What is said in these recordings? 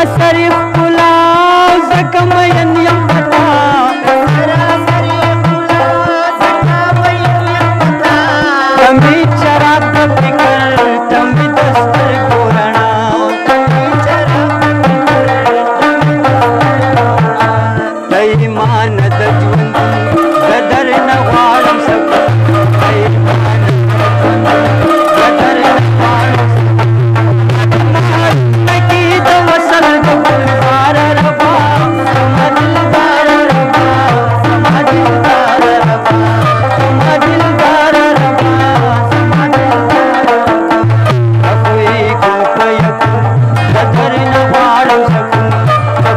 سراسری ښکلا ځکه مین یم پتا تمې چراغ د فکر تمې د سترګو رڼا د ایمان د ژوند د در نه غواړم سکون د ایمان د ژوند د در نه غواړم نکی د وصل د ګلزار ربا زما دلدار ربا زما دلدار ربا زما دلدار ربا زما دلدار ربا کوئی کو پیکون د در نه غواړم سکون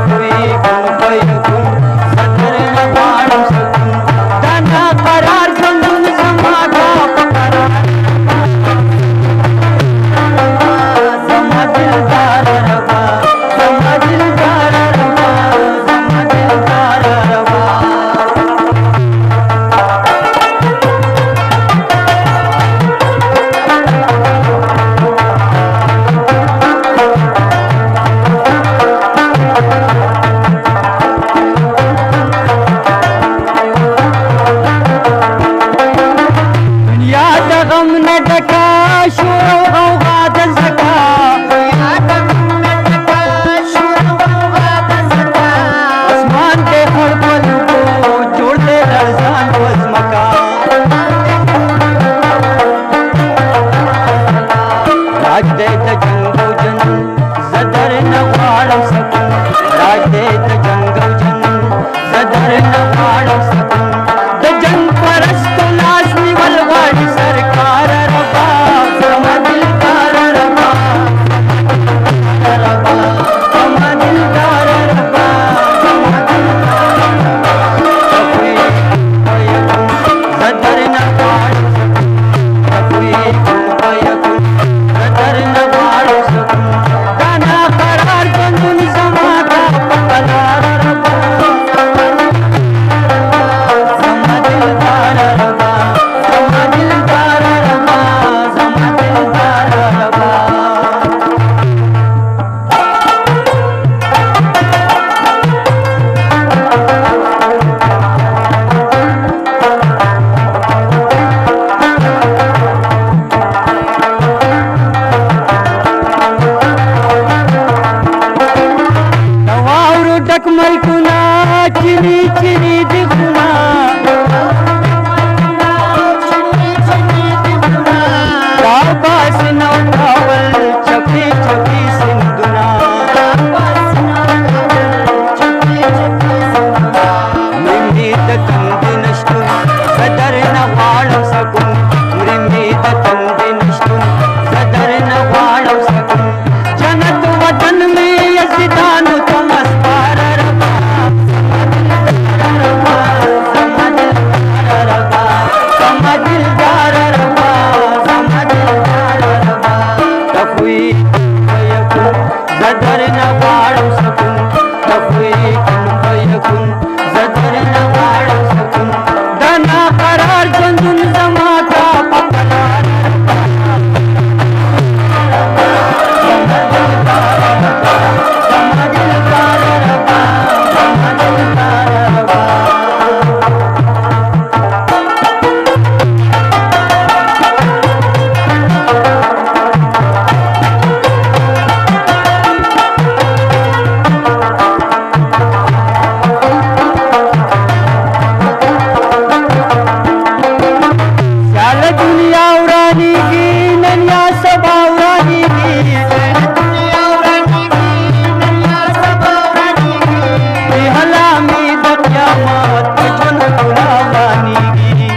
کوئی کو پیکون د در نه غواړم سکون دا ناقرار ژوندون زما دا په قرار زما دلدار ربا زما دلدار ربا زما دلدار ربا دنیا د غم نه ډکه شور او غوغا د زکا اسمان دې خړ پلو جوړ دې لړزان و ځمکا راج دې د جنګ او جنون زه در نه غواړم سکون راج دې د جنګ او جنون زه در نه غواړم سکون د جنګ پرستو لاس نیول غواړي سرکار ربا زما دلدار ربا ربا زما دلدار ربا زما دلدار ربا کوئی پیکون زه در نه غواړم سکون کوئی پیکون زه در نه غواړم سکون دا ناقرار ژوندون زما دا په قرار ربا زما دلدار ربا زما دلدار ربا زما دلدار ربا د واورو ډک ملکونه چینی چینی د غرونه دا باسي نو کاول چپی چپی سندونه مرمي د تندې نشتون زه در نه غواړم سکون مرمي د تندې نشتون زه در نه غواړم سکون جنت وطن مې یزدانو ته مسپار ربا زما دلدار ربا زما دلدار ربا زما دلدار ربا کوئی پیکون زه در نه غواړم سکون کوئی پیکون زه در نه غواړم سکون دا ناقرار ژوندون زما دا په قرار زما دلدار ربا زما دلدار ربا زما دلدار ربا سیال دنیا ورانیږي نن یا سبا ورانیږي بې حلا مې د قیامت په ژوند ټوله ورانیږي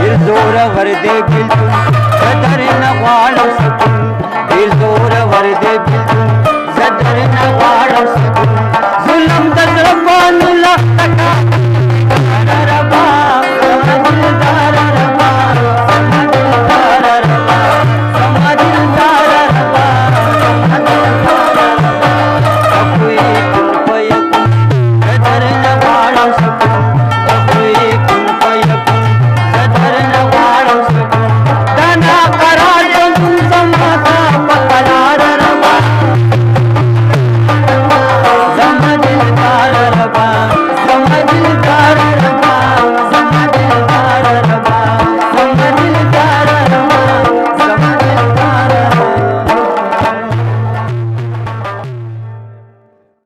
ډېر زوره ور دی بېلتون زه در نه غواړم